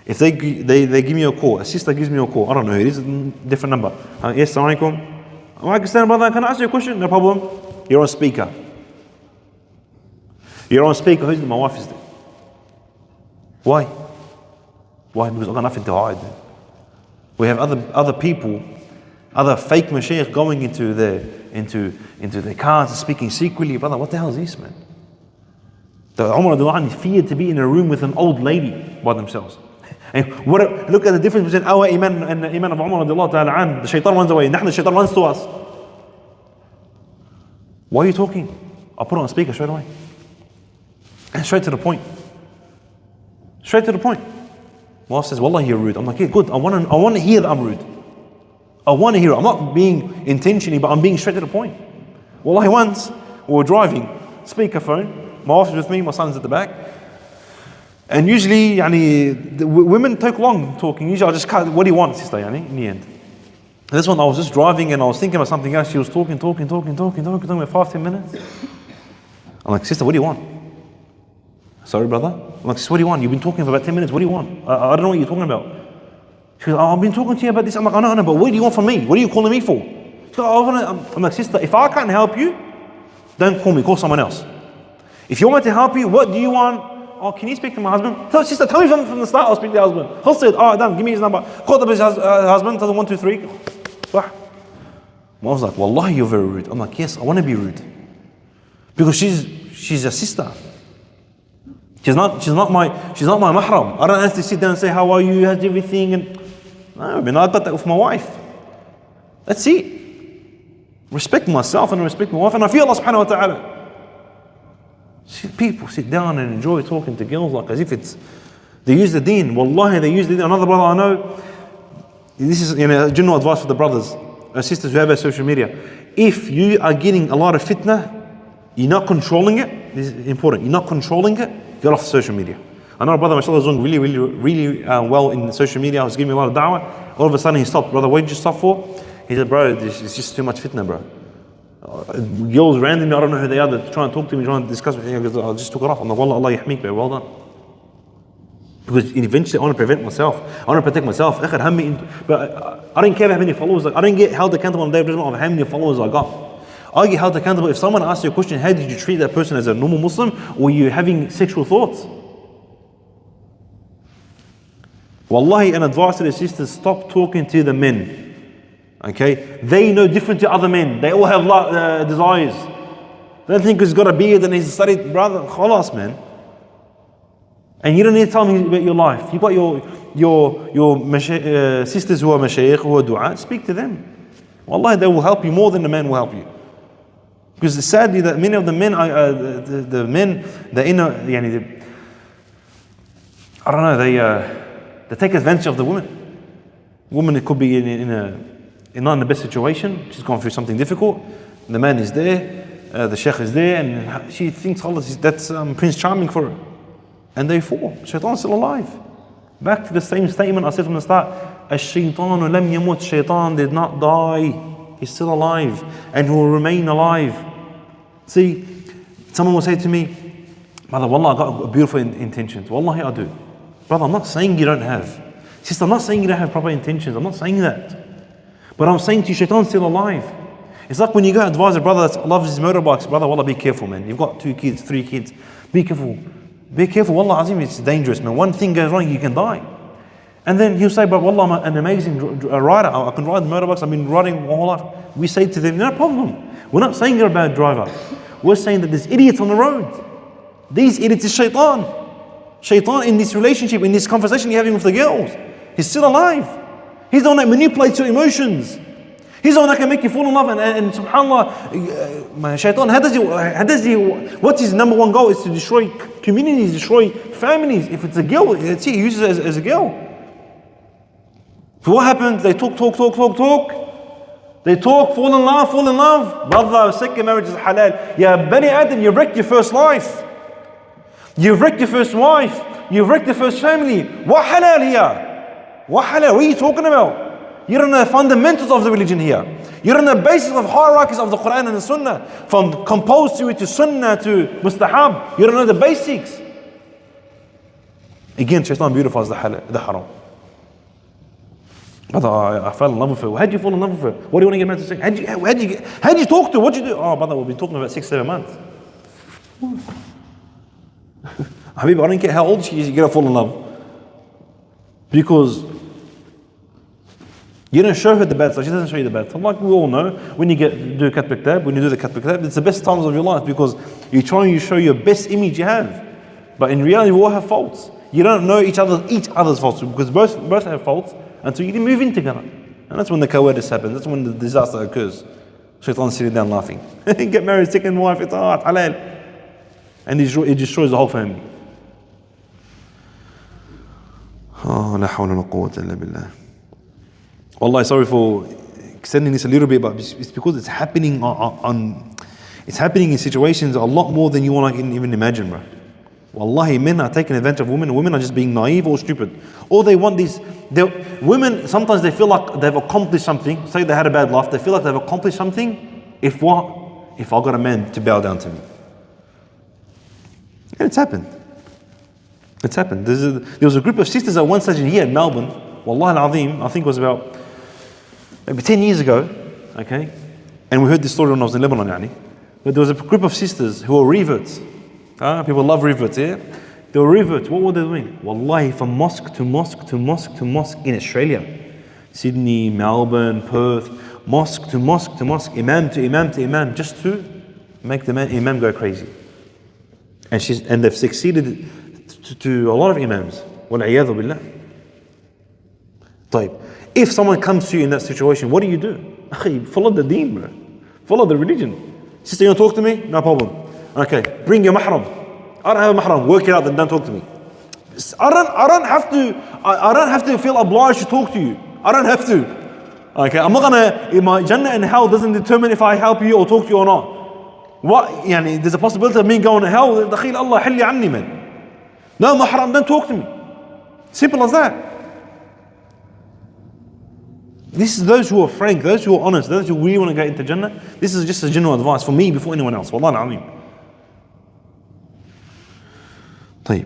If they give me a call, a sister gives me a call, I don't know who it is, a different number. Yes, assalamu alaikum. Pakistan, brother, can I ask you a question? No problem. You're on speaker. You're on speaker. Who's there? My wife is there. Why? Why? Because I've got nothing to hide. We have other people, other fake mashaykh going into their cars and speaking secretly. Brother, what the hell is this, man? The Umar feared to be in a room with an old lady by themselves. And look at the difference between our iman and the iman of Umar radiallahu ta'ala an. The shaitan runs away. Nahnu, the shaitan runs to us. Why are you talking? I'll put it on speaker straight away. And straight to the point. Straight to the point. Wife says, Wallah, you're rude. I'm like, yeah, good. I want to hear that I'm rude. I want to hear it. I'm not being intentionally, but I'm being straight to the point. Wallahi, once we were driving, speakerphone. My wife is with me, my son's at the back. And usually, the women take long talking. Usually I just cut, what do you want, sister, in the end. This one, I was just driving and I was thinking about something else. She was talking about 5-10 minutes. I'm like, sister, what do you want? Sorry, brother. I'm like, sister, what do you want? You've been talking for about 10 minutes. What do you want? I don't know what you're talking about. She goes, I've been talking to you about this. I'm like, I know, but what do you want from me? What are you calling me for? She goes, I'm like, sister, if I can't help you, don't call me, call someone else. If you want me to help you, what do you want? Oh, can you speak to my husband? Sister, tell me from the start, I'll speak to the husband. He'll say, oh, done, give me his number. Call up his husband, tell him 1, 2, 3. I was like, Wallahi, you're very rude. I'm like, yes, I want to be rude. Because she's a sister. She's not my mahram. I don't have to sit down and say, how are you, how's everything? And no, I got that with my wife. That's it. Respect myself and respect my wife, and I feel Allah subhanahu wa ta'ala. People sit down and enjoy talking to girls like as if they use the deen. Wallahi, they use the deen. Another brother I know, this is general advice for the brothers and sisters who have social media. If you are getting a lot of fitna, you're not controlling it. This is important. You're not controlling it. Get off social media. I know a brother, mashallah, is doing really well in social media. I was giving me a lot of da'wah. All of a sudden he stopped. Brother, what did you stop for? He said, bro, it's just too much fitna, bro. Girls randomly, I don't know who they are, they're trying to talk to me, trying to discuss with me. I just took it off. I'm like, Wallah, Allah yahmeek, bro, well done. Because eventually I want to prevent myself. I want to protect myself. But I don't care how many followers. I don't get held accountable on the day of judgment of how many followers I got. I get held accountable if someone asks you a question, how did you treat that person as a normal Muslim, or you're having sexual thoughts? Wallahi, an advice to the sisters, stop talking to the men. Okay? They know different to other men. They all have desires. Don't think he's got a beard and he's studied. Brother, khalas, man. And you don't need to tell me about your life. You've got your sisters who are mashayikh, who are du'a. Speak to them. Wallahi, they will help you more than the man will help you. Because sadly, that many of the men, the men, the inner, I don't know, they take advantage of the woman. Woman, it could be not in the best situation. She's gone through something difficult. The man is there, the sheikh is there, and she thinks, oh, that's Prince Charming for her. And they fall. Shaytaan is still alive. Back to the same statement I said from the start. Ash-shaytanu lam yamut. Shaytaan did not die. He's still alive. And he will remain alive. See, someone will say to me, Brother, wallah, I got beautiful intentions. Wallahi, I do. Brother, I'm not saying you don't have. Sister, I'm not saying you don't have proper intentions. I'm not saying that. But I'm saying to you, Shaytaan's still alive. It's like when you go advise a brother that loves his motorbikes. Brother, wallah, be careful, man. You've got 2 kids, 3 kids. Be careful. Be careful, wallah azim, it's dangerous, man. One thing goes wrong, you can die. And then he'll say, but wallah, I'm an amazing rider. I can ride motorbikes. I've been riding my whole life. We say to them, no problem. We're not saying you're a bad driver. We're saying that there's idiots on the road. These idiots is Shaytaan. Shaytaan in this relationship, in this conversation you're having with the girls. He's still alive. He's the one that manipulates your emotions. He's the one that can make you fall in love. And subhanAllah, Shaytaan, what's his number one goal? Is to destroy communities, destroy families. If it's a girl, he uses it as a girl. So what happens? They talk. They talk, fall in love. Brother, second marriage is halal. Yeah, Bani Adam, you've wrecked your first life. You've wrecked your first wife. You've wrecked your first family. What halal here? What halal? What are you talking about? You're on the fundamentals of the religion here. You're on the basis of hierarchies of the Quran and the Sunnah. From compulsory to Sunnah to Mustahab. You don't know the basics. Again, Shaytaan beautifies the haram. Brother, I fell in love with her. How'd you fall in love with her? What do you want to get married to say? How'd you talk to her? What'd you do? Oh, brother, we've been talking about 6-7 months. Habib, I don't care how old she is, you get her fall in love. Because you don't show her the bad side, she doesn't show you the bad side. Like we all know, when you do the Khat Kitab, it's the best times of your life because you're trying to show your best image you have. But in reality, we all have faults. You don't know each other's faults because both have faults until you move in together. And that's when the kawadis happens, that's when the disaster occurs. Shaytaan sitting down laughing. Get married, second wife, it's halal. And it destroys the whole family. Oh, la hawla wa la quwwata illa billah. Wallahi, sorry for extending this a little bit, but it's because it's happening it's happening in situations a lot more than you want to even imagine, bro. Wallahi, men are taking advantage of women. Women are just being naive or stupid. Or they want these. Women, sometimes they feel like they've accomplished something. Say they had a bad life. They feel like they've accomplished something. If what? If I got a man to bow down to me. And it's happened. It's happened. There was a group of sisters at one stage here in Melbourne. Wallahi al-Azim, I think it was about maybe 10 years ago. Okay? And we heard this story when I was in Lebanon, yani. But there was a group of sisters who were reverts. People love reverts, yeah? They were reverts. What were they doing? Wallahi, from mosque to mosque to mosque to mosque in Australia. Sydney, Melbourne, Perth, mosque to mosque to mosque, imam to imam to imam, just to make the imam go crazy. And they've succeeded to a lot of imams. Wal-'iyadhu billah. طيب. If someone comes to you in that situation, what do? Follow the deen, bro. Follow the religion. Sister, you want to talk to me? No problem. Okay, bring your mahram. I don't have a mahram. Work it out, then don't talk to me. I don't have to feel obliged to talk to you. I don't have to. Okay, I'm not gonna. My Jannah and hell doesn't determine if I help you or talk to you or not. What? Yani, there's a possibility of me going to hell. Dakhil Allah, hilli anni, man. No mahram, don't talk to me. Simple as that. This is those who are frank, those who are honest, those who really want to get into Jannah. This is just a general advice for me before anyone else. Wallahi al-Azim. طيب.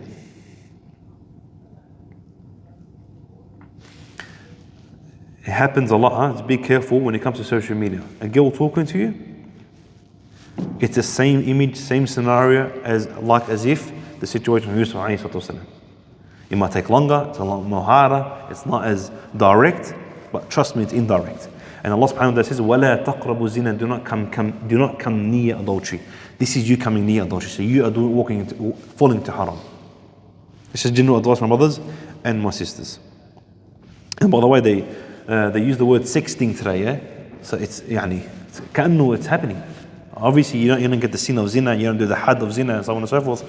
It happens a lot, huh? Just be careful when it comes to social media. A girl talking to you, it's the same image, same scenario as if the situation of Yusuf A.S. It might take longer, it's a lot more harder, it's not as direct, but trust me, it's indirect. And Allah subhanahu wa ta'ala says, وَلَا تَقْرَبُوا الزِّنَا, do not come near adultery. This is you coming near adultery. So you are falling to haram. This is general advice, my brothers and my sisters. And by the way, they use the word sexting today, yeah? So it's كأنه it's happening. Obviously, you don't get the sin of zina, you don't do the had of zina, and so on and so forth.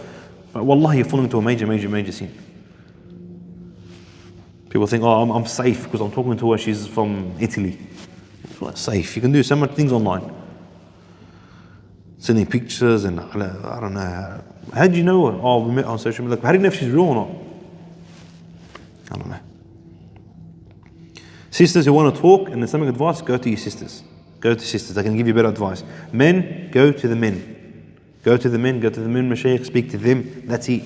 But wallahi, you're falling into a major sin. People think, oh, I'm safe because I'm talking to her, she's from Italy. It's not safe. You can do so much things online. Sending pictures and I don't know. How do you know her? Oh, we met on social media. How do you know if she's real or not? I don't know. Sisters who want to talk and there's something advice, go to your sisters. Go to sisters, they can give you better advice. Men, go to the men. Go to the men, mashaykh, speak to them, that's it.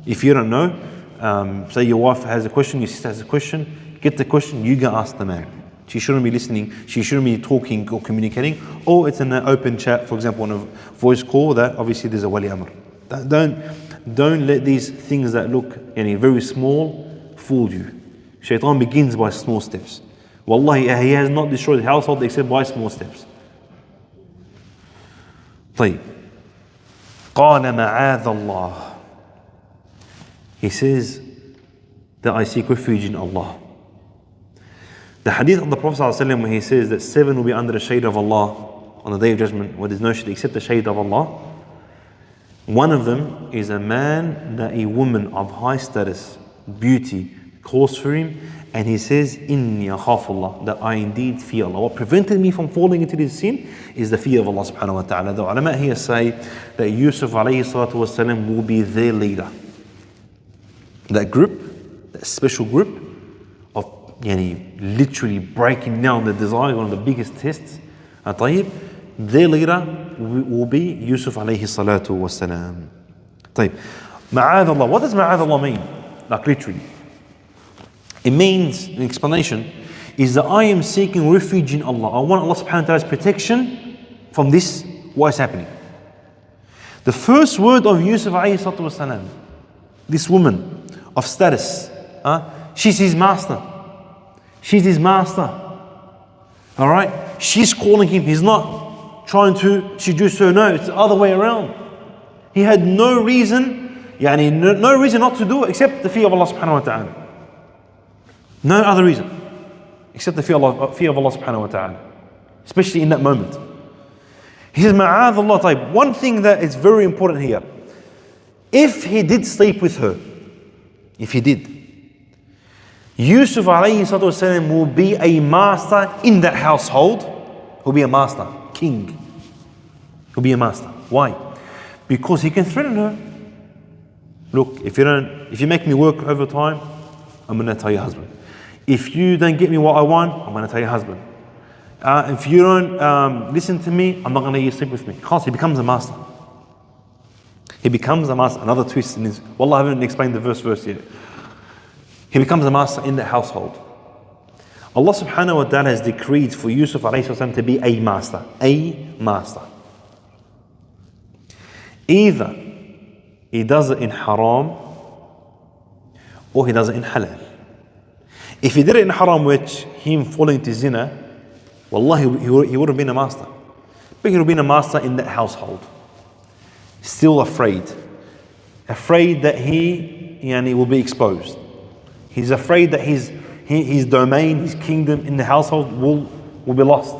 If you don't know, say your wife has a question, your sister has a question, get the question, you go ask the man. She shouldn't be listening, she shouldn't be talking or communicating, or it's in an open chat, for example, on a voice call, that obviously there's a wali amr. Don't let these things that look very small fool you. Shaytaan begins by small steps. Wallahi, he has not destroyed the household except by small steps. طيب. قال معاذ الله. He says that I seek refuge in Allah. The hadith of the Prophet ﷺ where he says that 7 will be under the shade of Allah on the Day of Judgment, where there's no shade except the shade of Allah. One of them is a man that a woman of high status, beauty, calls for him, and he says, Inni akhafullah, that I indeed fear Allah. What prevented me from falling into this sin is the fear of Allah subhanahu wa ta'ala. The ulama here say that Yusuf alayhi salatu wasalam will be their leader. That group, that special group of literally breaking down the desire, one of the biggest tests, their leader will be Yusuf alayhi salatu wasalam. Ma'adh Allah, what does ma'adh Allah mean? Like literally. It means, an explanation, is that I am seeking refuge in Allah. I want Allah subhanahu wa ta'ala's protection from this, what is happening. The first word of Yusuf alayhi salatu wasalam, this woman of status, she's his master. She's his master. Alright? She's calling him, he's not trying to seduce her, no, it's the other way around. He had no reason, no reason not to do it except the fear of Allah subhanahu wa ta'ala. No other reason except the fear of Allah subhanahu wa ta'ala, especially in that moment. He says, Ma'adh Allah. One thing that is very important here, if he did sleep with her, if he did, Yusuf alayhi salatu wasalam will be a master in that household. He'll be a master, king. He'll be a master. Why? Because he can threaten her. Look, if you make me work overtime, I'm going to tell your husband. If you don't get me what I want, I'm going to tell your husband. If you don't listen to me, I'm not going to let you sleep with me. Because he becomes a master. He becomes a master. Another twist in his. Wallah, I haven't explained the verse yet. He becomes a master in the household. Allah subhanahu wa ta'ala has decreed for Yusuf alayhi salam to be a master. A master. Either he does it in haram or he does it in halal. If he did it in haram, which him falling to zina, wallahi, he would have been a master. But he would have been a master in that household. Still afraid. Afraid that he will be exposed. He's afraid that his domain, his kingdom in the household will be lost.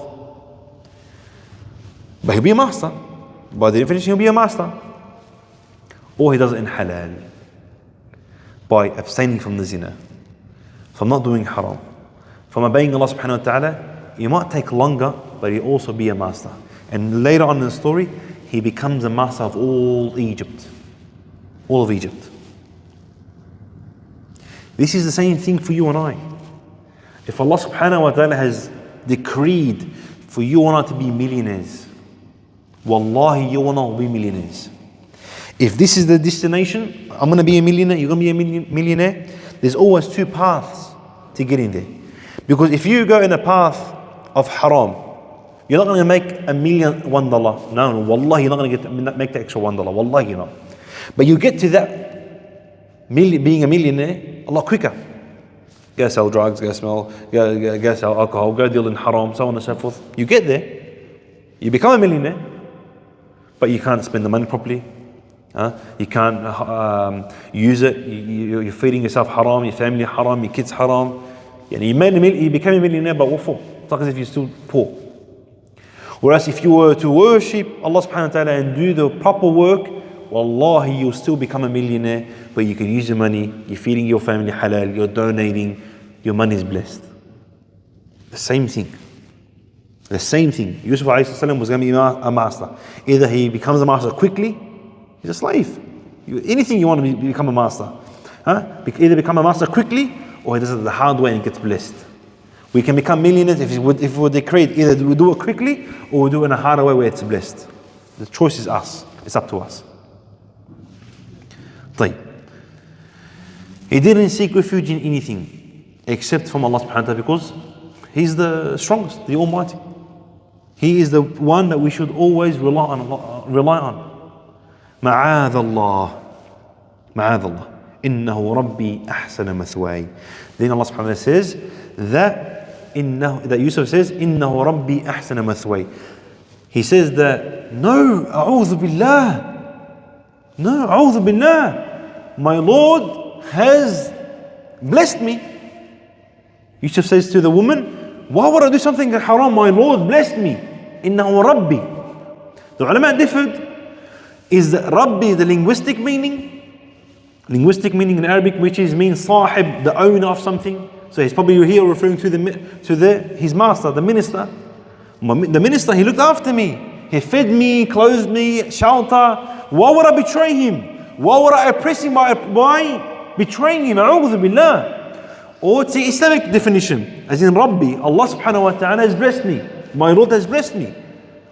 But he'll be a master. By the definition, he'll be a master. Or he does it in halal. By abstaining from the zina. From not doing haram. From obeying Allah subhanahu wa ta'ala, he might take longer, but he'll also be a master. And later on in the story, he becomes a master of all Egypt. All of Egypt. This is the same thing for you and I. If Allah subhanahu wa ta'ala has decreed for you and I to be millionaires, wallahi, you and I will be millionaires. If this is the destination, I'm going to be a millionaire, you're going to be a millionaire, there's always two paths to get in there. Because if you go in a path of haram, you're not going to make $1 million $1. No, wallahi, you're not going to make the extra $1. Wallahi, you're not. But you get to that being a millionaire a lot quicker. go sell drugs, go sell alcohol, go deal in haram, so on and so forth. You get there, you become a millionaire, but you can't spend the money properly. You can't use it. You're feeding yourself haram, your family haram, your kids haram. You became a millionaire, but what for? It's like as if you're still poor. Whereas if you were to worship Allah subhanahu wa ta'ala and do the proper work, wallahi, you'll still become a millionaire, but you can use your money, you're feeding your family halal, you're donating, your money is blessed. The same thing. The same thing. Yusuf A.S. was going to be a master. Either he becomes a master quickly, he's a slave. Anything you want to become a master. Either become a master quickly, or he does it the hard way and gets blessed. We can become millionaires if we would decree either we do it quickly or we do it in a harder way where it's blessed. The choice is us. It's up to us. He didn't seek refuge in anything except from Allah subhanahu wa ta'ala because He's the strongest, the Almighty. He is the one that we should always rely on. Ma'adh Allah. Innahu Rabbi ahsana mathway. Then Allah subhanahu wa ta'ala says that Yusuf says, Innahu Rabbi ahsana mathway. He says that, no, a'udhu billah. My Lord has blessed me. Yusuf says to the woman, why would I do something haram? My Lord blessed me. Innahu Rabbi. The ulama differed. Is that Rabbi the linguistic meaning? Linguistic meaning in Arabic, which means sahib, the owner of something. So he's probably here referring to his master, the minister. The minister, he looked after me. He fed me, clothed me, shelter. Why would I betray him? Why would I oppress him by betraying him? A'udhu billah. Or it's the Islamic definition, as in Rabbi, Allah subhanahu wa ta'ala has blessed me. My Lord has blessed me.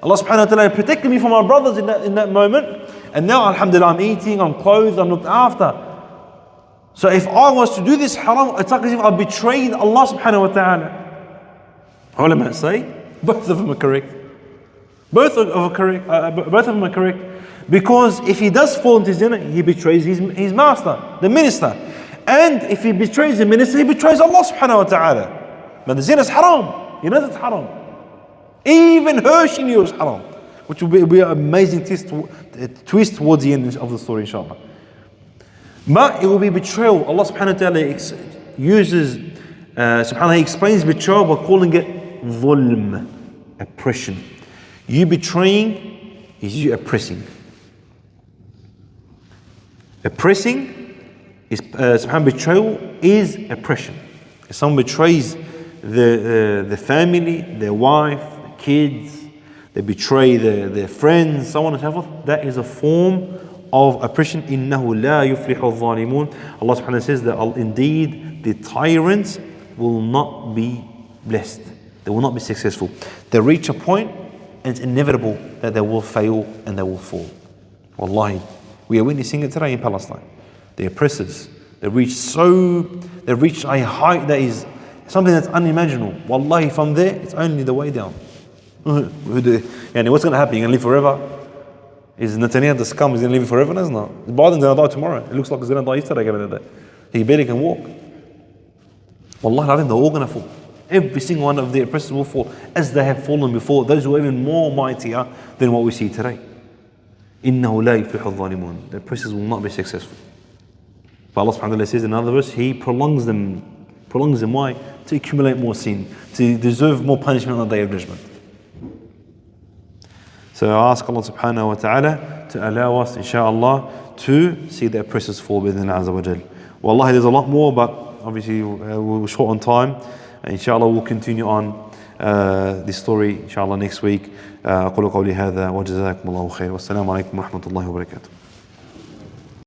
Allah subhanahu wa ta'ala protected me from my brothers in that moment. And now, alhamdulillah, I'm eating, I'm clothed, I'm looked after. So if I was to do this haram, it's like as if I betrayed Allah subhanahu wa ta'ala. Ulama say, both of them are correct. Both of them are correct. Because if he does fall into zina, he betrays his master, the minister. And if he betrays the minister, he betrays Allah subhanahu wa ta'ala. But the zina is haram. He knows it's haram. Even her, she knew it was haram. Which will be an amazing twist towards the end of the story, inshallah. But it will be betrayal. Allah subhanahu wa ta'ala he explains betrayal by calling it dhulm, oppression. You betraying is you oppressing. Oppressing is, betrayal is oppression. If someone betrays the family, their wife, the kids, they betray their friends, so on and so forth, that is a form of oppression. إِنَّهُ لَا يُفْلِحُ الظَّالِمُونَ. Allah subhanahu wa ta'ala says that indeed the tyrants will not be blessed. They will not be successful. They reach a point and it's inevitable that they will fail and they will fall. Wallahi, we are witnessing it today in Palestine. The oppressors, they reach a height that is something that's unimaginable. Wallahi, from there, it's only the way down. What's going to happen? You're going to live forever? Is Netanyahu the scum? Is going to live forever? No, it's not. Biden's going to die tomorrow. It looks like he's going to die yesterday, given that day. He barely can walk. Wallahi, I think they're all going to fall. Every single one of the oppressors will fall, as they have fallen before. Those who are even more mightier than what we see today. إِنَّهُ لَا يُفْلِحُ الظَّالِمُونَ. The oppressors will not be successful. But Allah subhanahu wa ta'ala says in another verse, He prolongs them. Why? To accumulate more sin, to deserve more punishment on the day of judgment. So I ask Allah subhanahu wa ta'ala to allow us, inshaAllah, to see the oppressors fall within Azza wa Jal. Wallahi, there's a lot more, but obviously we're short on time. Inshallah, we'll continue on this story, inshallah, next week. أقول قولي هذا وجزاكم الله خير والسلام عليكم ورحمة الله وبركاته.